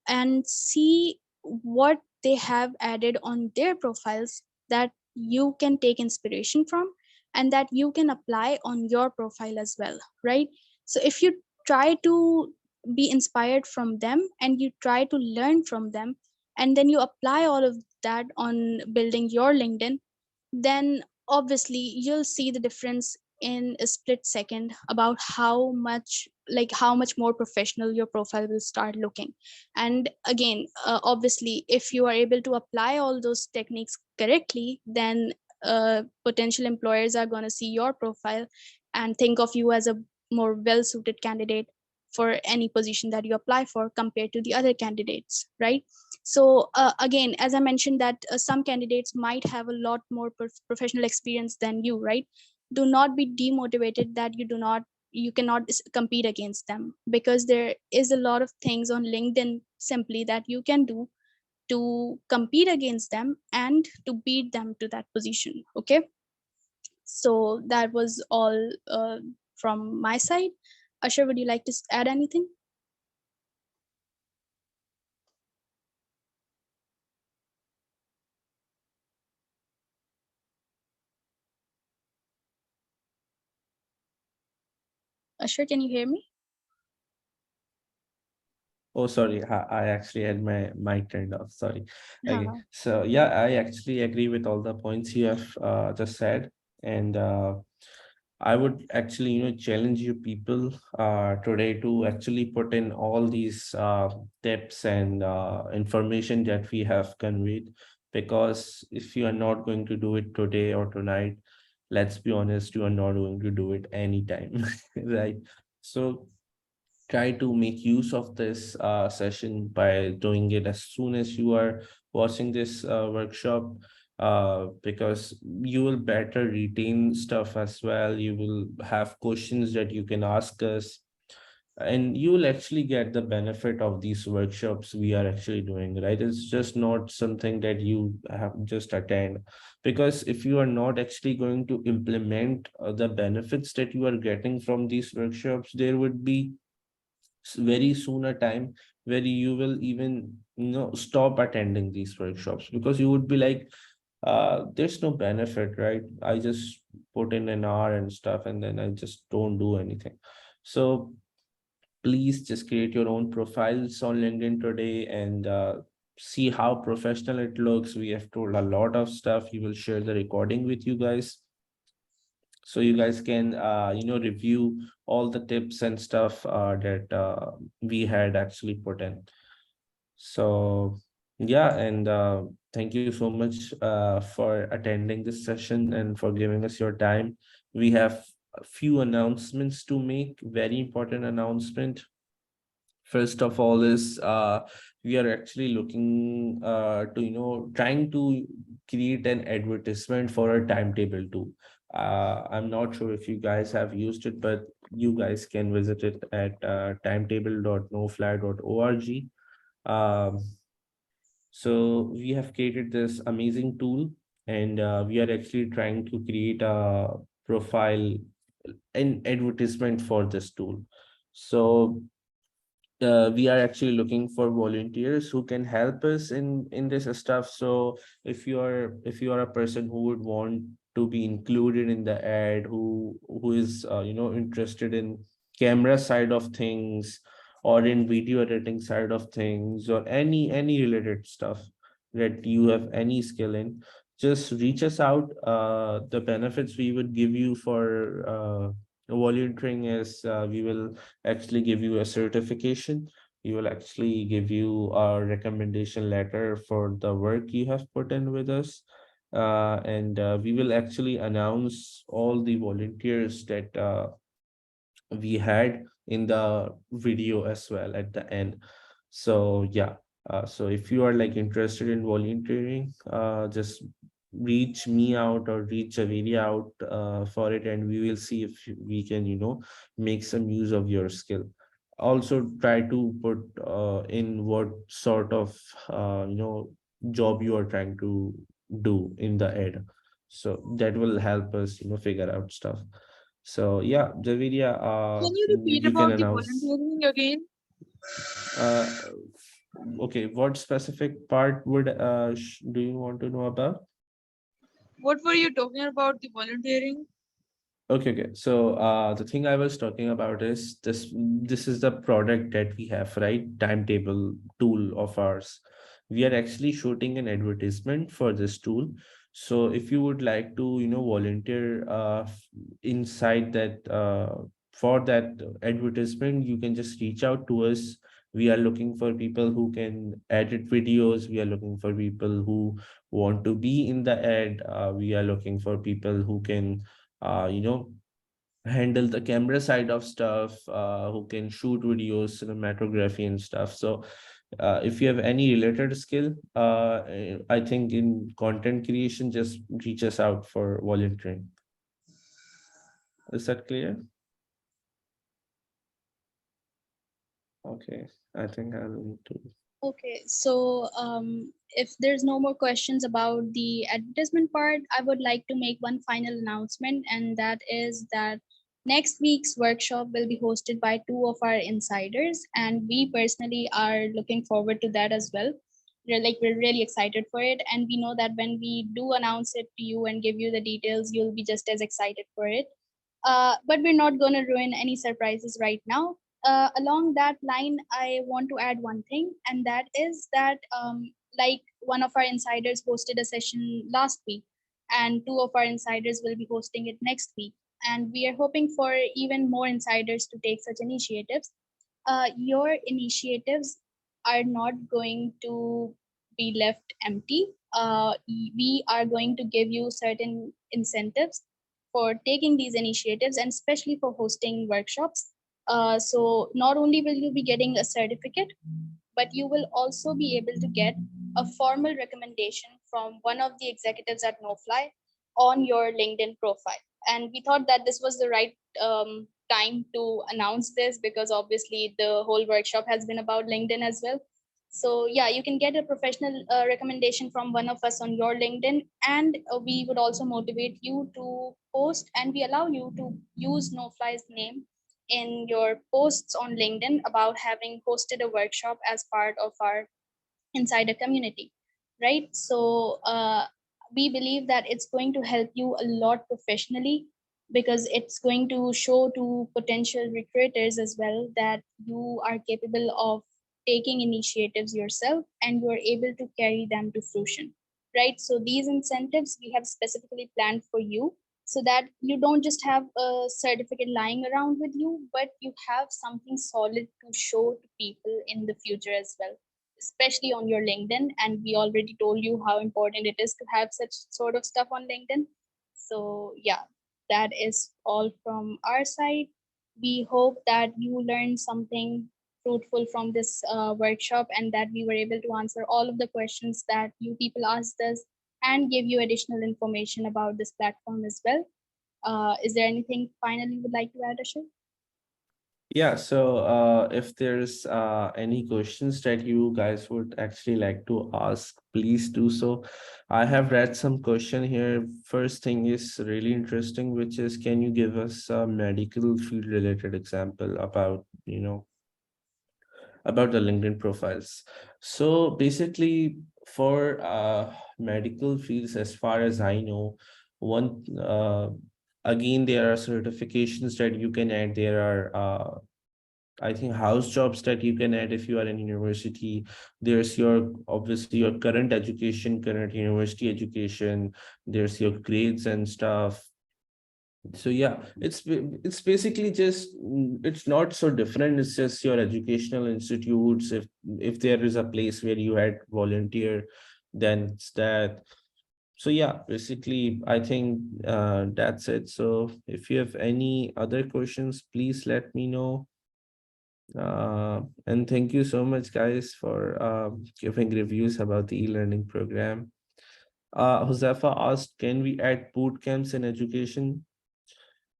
and see what they have added on their profiles that you can take inspiration from, and that you can apply on your profile as well, right? So if you try to be inspired from them and you try to learn from them, and then you apply all of that on building your LinkedIn, then obviously you'll see the difference in a split second about how much more professional your profile will start looking. And again, obviously, if you are able to apply all those techniques correctly, then potential employers are going to see your profile and think of you as a more well suited candidate for any position that you apply for compared to the other candidates, right? So again, as I mentioned, that some candidates might have a lot more professional experience than you, right? Do not be demotivated that you cannot compete against them, because there is a lot of things on LinkedIn simply that you can do to compete against them and to beat them to that position. Okay, so that was all from my side. Asher, would you like to add anything? Asher, can you hear me? Oh, sorry. I actually had my mic turned off. Sorry. Okay. Uh, So yeah, I actually agree with all the points you have just said. And I would actually, challenge you people today to actually put in all these tips and information that we have conveyed. Because if you are not going to do it today or tonight, let's be honest, you are not going to do it anytime, right? So try to make use of this session by doing it as soon as you are watching this workshop. because you will better retain stuff as well. You will have questions that you can ask us, and you will actually get the benefit of these workshops we are actually doing, right? It's just not something that you have just attend, because if you are not actually going to implement the benefits that you are getting from these workshops, there would be very soon a time where you will even stop attending these workshops, because you would be like, there's no benefit, right? I just put in an hour and stuff, and then I just don't do anything. So please just create your own profiles on LinkedIn today, and see how professional it looks. We have told a lot of stuff. We will share the recording with you guys, so you guys can review all the tips and stuff that we had actually put in. So yeah, and thank you so much for attending this session and for giving us your time. We have a few announcements to make, very important announcement. First of all is we are actually looking to trying to create an advertisement for a timetable too. I'm not sure if you guys have used it, but you guys can visit it at timetable.nofly.org. um, so we have created this amazing tool, and we are actually trying to create a profile and advertisement for this tool. So we are actually looking for volunteers who can help us in this stuff. So if you are a person who would want to be included in the ad, who is interested in camera side of things, or in video editing side of things, or any related stuff that you have any skill in, just reach us out. The benefits we would give you for volunteering is, we will actually give you a certification. We will actually give you a recommendation letter for the work you have put in with us. And we will actually announce all the volunteers that we had in the video as well at the end. So yeah, so if you are like interested in volunteering, just reach me out or reach Javeri out for it, and we will see if we can make some use of your skill. Also try to put in what sort of job you are trying to do in the ad, so that will help us figure out stuff. So yeah, Javiria, Can you repeat you can about the announce. volunteering again? Uh, okay, what specific part would do you want to know about? What were you talking about the volunteering? Okay, okay. So the thing I was talking about is this. This is the product that we have, right? Timetable tool of ours. We are actually shooting an advertisement for this tool. So if you would like to, volunteer inside that for that advertisement, you can just reach out to us. We are looking for people who can edit videos. We are looking for people who want to be in the ad. We are looking for people who can uh, you know handle the camera side of stuff, who can shoot videos, cinematography and stuff. So if you have any related skill, I think in content creation, just reach us out for volunteering. Is that clear? Okay, I think I'll need to. Okay, so if there's no more questions about the advertisement part, I would like to make one final announcement, and that is that next week's workshop will be hosted by two of our insiders, and we personally are looking forward to that as well. We're really excited for it, and we know that when we do announce it to you and give you the details, you'll be just as excited for it. But we're not going to ruin any surprises right now. Along that line, I want to add one thing, and that is that like one of our insiders hosted a session last week, and two of our insiders will be hosting it next week. And we are hoping for even more insiders to take such initiatives. Your initiatives are not going to be left empty. We are going to give you certain incentives for taking these initiatives, and especially for hosting workshops. So not only will you be getting a certificate, but you will also be able to get a formal recommendation from one of the executives at Knowfly on your LinkedIn profile. And we thought that this was the right time to announce this, because obviously the whole workshop has been about LinkedIn as well. So yeah, you can get a professional recommendation from one of us on your LinkedIn, and we would also motivate you to post, and we allow you to use Knowfly's name in your posts on LinkedIn about having hosted a workshop as part of our insider community, right? So we believe that it's going to help you a lot professionally, because it's going to show to potential recruiters as well that you are capable of taking initiatives yourself and you are able to carry them to fruition, right? So these incentives we have specifically planned for you, so that you don't just have a certificate lying around with you, but you have something solid to show to people in the future as well, especially on your LinkedIn. And we already told you how important it is to have such sort of stuff on LinkedIn. So, yeah, that is all from our side. We hope that you learned something fruitful from this workshop, and that we were able to answer all of the questions that you people asked us and give you additional information about this platform as well. Is there anything finally you would like to add, Ashok? Yeah, so if there's any questions that you guys would actually like to ask, please do so. I have read some question here. First thing is really interesting, which is, can you give us a medical field related example about, about the LinkedIn profiles? So basically, for medical fields, as far as I know, one again, there are certifications that you can add. There are I think house jobs that you can add if you are in university. There's your obviously your current education, current university education. There's your grades and stuff. So yeah, it's basically just it's not so different. It's just your educational institutes. If there is a place where you had volunteer, then it's that. So yeah, basically I think that's it. So if you have any other questions, please let me know. And thank you so much, guys, for giving reviews about the e-learning program. Josefa asked, can we add boot camps in education?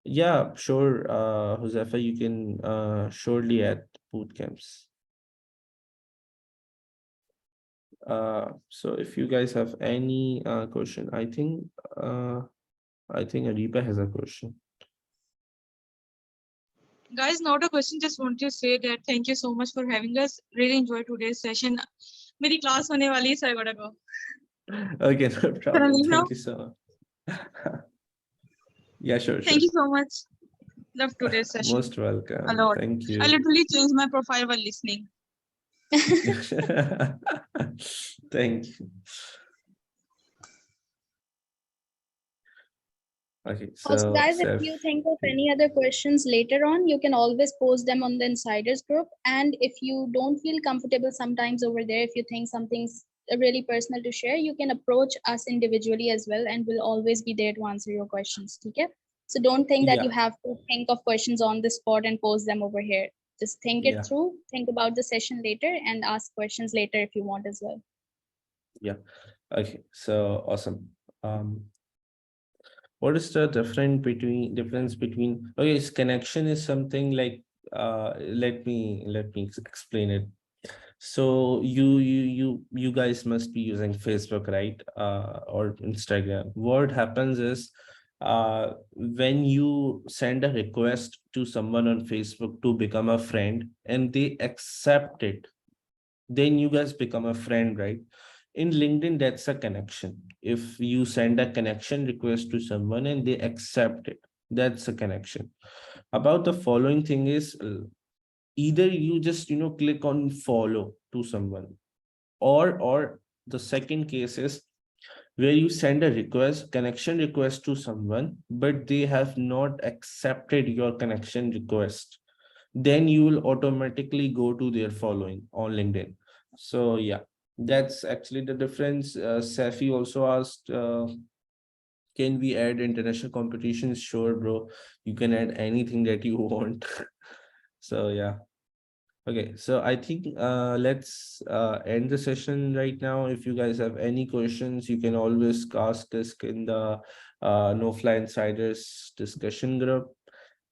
Yeah, sure. Josefa, you can surely add boot camps. So if you guys have any question, I think Ariba has a question. Guys, not a question, just want to say that thank you so much for having us. Really enjoyed today's session. मेरी class होने वाली है, so I gotta go. Okay, no Can I problem. leave now? Thank you so much. Yeah, sure, sure. Thank you so much. Love today's session Most a welcome. lot. Thank I you. literally changed my profile while listening. Thank you. Okay, Also, so guys, if Seth, you think of any other questions later on, you can always post them on the insiders group. And if you don't feel comfortable sometimes over there, if you think something's really personal to share, you can approach us individually as well, and we'll always be there to answer your questions. Okay? So don't think that you yeah, have to think of questions on the spot and post them over here. Just think it yeah, through, think about the session later, and ask questions later if you want as well. yeah. Okay, so awesome. What is the difference between okay, connection is something like let me explain it. So you guys must be using Facebook, right? Or Instagram. What happens is when you send a request to someone on Facebook to become a friend and they accept it, then you guys become a friend, right? In LinkedIn, that's a connection. If you send a connection request to someone and they accept it, that's a connection. About the following thing is either you just click on follow to someone, or the second case is where you send a connection request to someone, but they have not accepted your connection request, then you will automatically go to their following on LinkedIn. So yeah, that's actually the difference. Safi also asked, can we add international competitions? Sure, bro. You can add anything that you want. So yeah. Okay, so I think let's end the session right now. If you guys have any questions, you can always ask us in the Knowfly Insiders discussion group.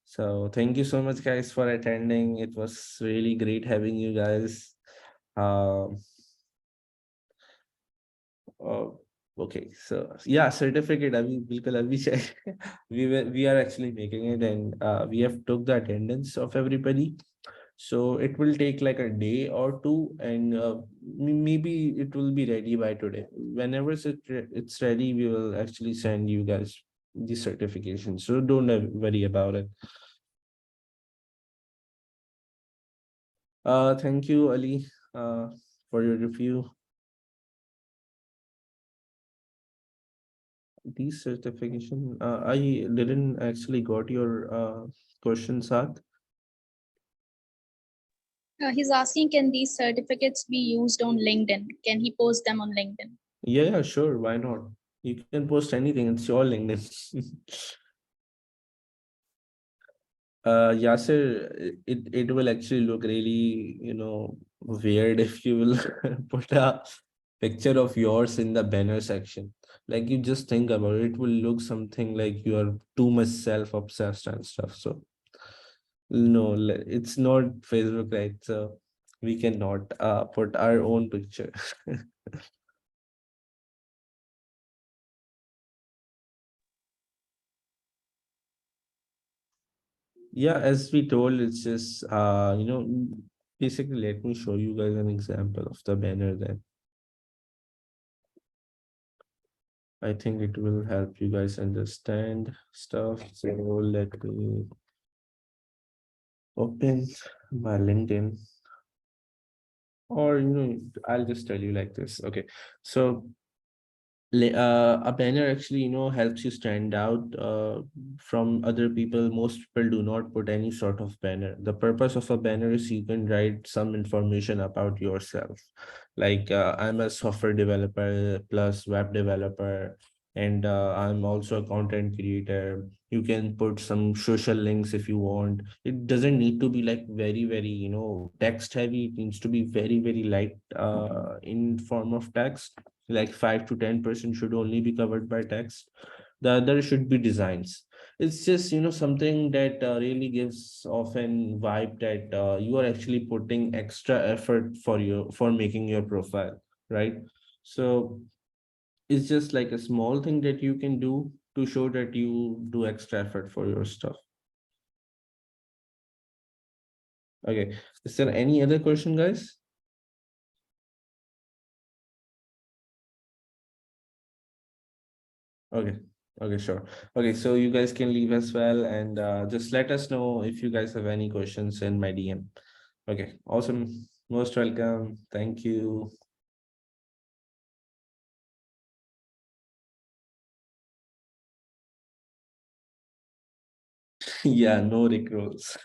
So thank you so much, guys, for attending. It was really great having you guys. Um, uh, okay, so yeah, certificate. अभी बिल्कुल अभी check. We are actually making it, and we have took the attendance of everybody. So it will take like a day or two, and maybe it will be ready by today. Whenever it's ready, we will actually send you guys the certification. So don't worry about it. Thank you, Ali, for your review. These certification, I didn't actually got your question, Saad. He's asking, can these certificates be used on LinkedIn? Can he post them on LinkedIn? Yeah, sure. Why not? You can post anything. It's your LinkedIn. Yasir, it will actually look really, weird if you will put a picture of yours in the banner section. Like you just think about it, it will look something like you are too much self-obsessed and stuff. So no, it's not Facebook, right? So we cannot put our own picture. Yeah, as we told, it's just basically let me show you guys an example of the banner then. I think it will help you guys understand stuff. So let me open my LinkedIn, or I'll just tell you like this. Okay, so a banner actually helps you stand out from other people. Most people do not put any sort of banner. The purpose of a banner is you can write some information about yourself, like I'm a software developer plus web developer, and I'm also a content creator. You can put some social links if you want. It doesn't need to be like very text heavy. It needs to be very light in form of text, like 5 to 10% should only be covered by text. The other should be designs. It's just something that really gives off an vibe that you are actually putting extra effort for making your profile, right? So it's just like a small thing that you can do to show that you do extra effort for your stuff. Okay, is there any other question, guys? Okay. Okay, sure. Okay, so you guys can leave as well, and just let us know if you guys have any questions in my DM. Okay, awesome. Most welcome. Thank you. Yeah, no recruits.